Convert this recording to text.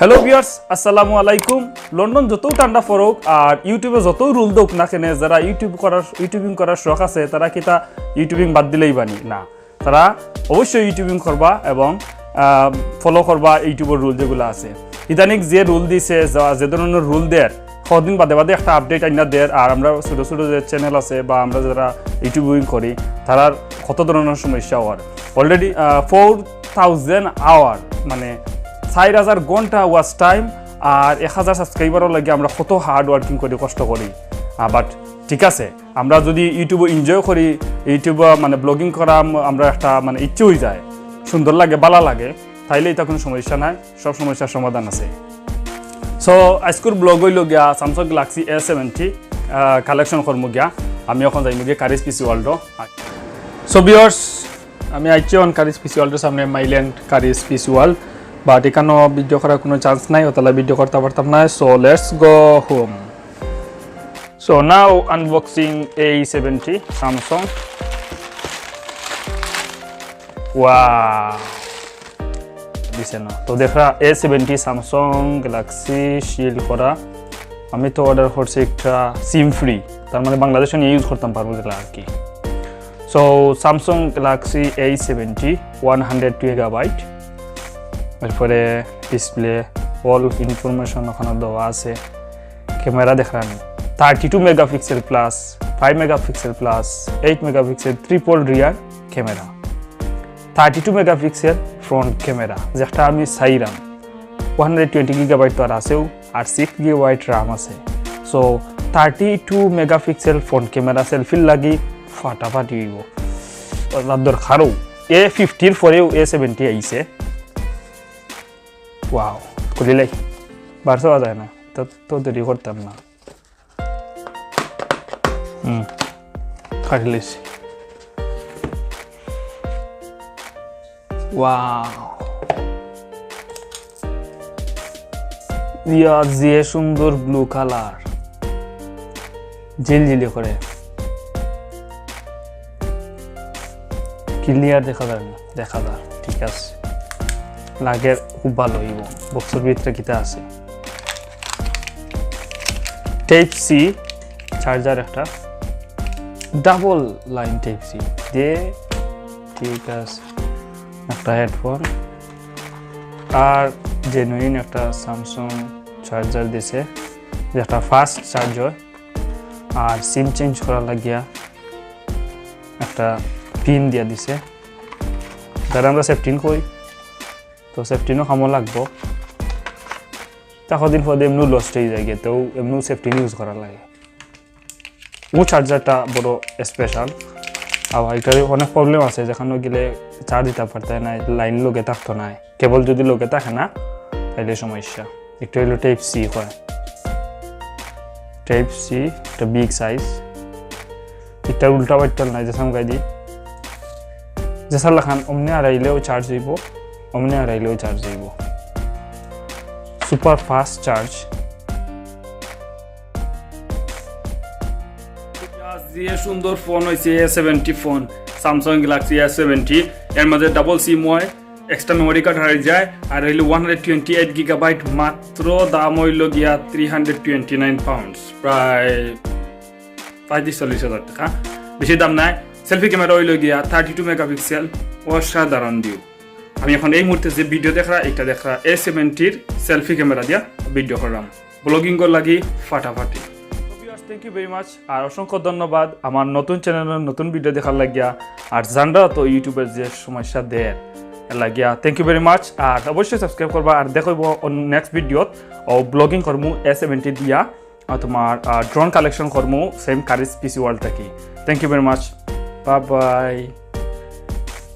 Hello viewers, আসসালামু আলাইকুম। London যত ঠান্ডা পড়ুক আর ইউটিউবে যত রুল দোক না কেন, যারা ইউটিউবিং করার শখ আছে তারা কি তা ইউটিউবিং বাদ দিলেই বানি না, তারা অবশ্যই ইউটিউবিং করবা এবং ফলো করবা ইউটিউবের রুল যেগুলো আছে। ইদানিং যে রুল দিছে, যে ধরনের রুল দেয় কদিন বাদে বাদে একটা আপডেট আইনা দেয়। আর আমরা ছোটো ছোটো যে চ্যানেল আছে বা আমরা যারা ইউটিউবিং করি তারার কত ধরনের সমস্যা হওয়ার। অলরেডি 4000 আওয়ার মানে 4000 ঘন্টা ওয়াচ টাইম আর 1000 সাবস্ক্রাইবারও লাগে আমরা কত হার্ড ওয়ার্কিং করি, কষ্ট করি। বাট ঠিক আছে, আমরা যদি ইউটিউবে এনজয় করি, ইউটিউবে মানে ব্লগিং করা আমরা একটা মানে ইচ্ছে হয়ে যায়, সুন্দর লাগে, ভালো লাগে, তাইলে এটা কোনো সমস্যা নাই, সব সমস্যার সমাধান আছে। সো আজকের ব্লগ হইল গিয়া স্যামসাং গ্যালাক্সি A70 কালেকশন করবো গিয়া। আমি এখন যাইব গিয়ে কারিজ পিসি ওয়ার্ল্ডও। সো ভিউয়ার্স, আমি আইছি অন কারিজ পিসি ওয়ার্ল্ডের সামনে, Mile End curries PC world. But এখানেও ভিডিও করার কোনো চান্স নাই, তাহলে ভিডিও করতে পারতাম না। So let's go home. So now unboxing A70 Samsung. Wow, দিছে না তো দেখা A70 স্যামসাং গ্যালাক্সি শিল্ড করা। আমি তো অর্ডার করছি একটা সিম ফ্রি, তার মানে বাংলাদেশে নিয়ে ইউজ করতাম পারবো যেটা আর কি। So Samsung Galaxy A70 102 GB, এরপরে ডিসপ্লে অল ইনফরমেশন ওখানে দেওয়া আছে। ক্যামেরা দেখান 32 megapixel plus 5 megapixel plus 8 megapixel triple rear camera, 32 megapixel front camera যেটা আমি চাইলাম। 120 GB তো আর আছেও, আর 6 GB RAM আছে। সো 32 মেগাপিক্সেল ফ্রন্ট ক্যামেরা সেলফির লাগি ফাটাফাটি হইব, দরকারও। A50 পরেও A70 আইছে। ওয়াও, খুলিলাই বার পাওয়া যায় না, তো দেরি করতাম না। খাটিলেছি। ওয়াও, ইয়া যে সুন্দর ব্লু কালার, ঝিলঝিলি করে, ক্লিয়ার দেখা যায় না, দেখা যায় ঠিক আছে, লাগে খুব ভালো হইব। বক্সের ভিতরে কিতা আছে, টাইপ সি চার্জার, একটা ডাবল লাইন টাইপ সি দিয়ে, ঠিক আছে, একটা হেডফোন আর জেনুইন একটা স্যামসাং চার্জার দিছে, যেটা ফাস্ট চার্জ হয়। আর সিম চেঞ্জ করা লাগিয়া একটা পিন দিয়া দিছে, যারা আমরা 17 কই, তো 17ও কামো লাগবো। দিন পর এমনি লস্ট হয়ে যায়, তো এমনি 17 ইউজ করা লাগে। ও চার্জারটা বড় স্পেশাল। আর এটার অনেক প্রবলেম আছে, যেখানে গেলে চার্জ দিতে পারতে না, লাইন লোকে থাকতো না, কেবল যদি লোকে থাকে না তাহলে সমস্যা। একটা হলো টাইপ সি হয়, টাইপ সি একটা বিগ সাইজ। এটা উল্টা পাল্টা নাই, যে সামগাই দি যেসা লাখান অমনি আড়াইলেও চার্জ হইব, অমনি আড়াইলেও চার্জ হইব, সুপার ফাস্ট চার্জ। যে সুন্দর ফোন হয়েছে A70 phone, Samsung Galaxy A70। এর মধ্যে ডাবল সিম হয়, এক্সট্রা মেমোরি কার্ড হারিয়ে যায়, আর হইল 128 GB। মাত্র দাম হইল গিয়া 329 পাউন্ডস, প্রায় 35-40 হাজার টাকা, বেশি দাম নাই। সেলফি ক্যামেরা হইল গিয়া 32 মেগাপিক্সেল, অসাধারণ ভিউ। আমি এখন এই মুহূর্তে যে ভিডিও দেখা, এটা দেখা A70-র সেলফি ক্যামেরা দিয়া ভিডিও করলাম, ব্লগিং কর লাগি ফাটাফাটি। থ্যাংক ইউ ভেরি মাচ, আর অসংখ্য ধন্যবাদ আমার নতুন চ্যানেলের নতুন ভিডিও দেখার লাগিয়া। আর জানরা তো ইউটিউবের যে সমস্যা দেয় লাগিয়া, থ্যাংক ইউ ভেরি মাচ। আর অবশ্যই সাবস্ক্রাইব করবা, আর দেখব নেক্সট ভিডিওত ও ব্লগিং করবো A70 দিয়া, তোমার ড্রোন কালেকশন করবো সেম কারিজ পিসি ওয়ার্ল্ড থাকি। Thank you very much, bye by.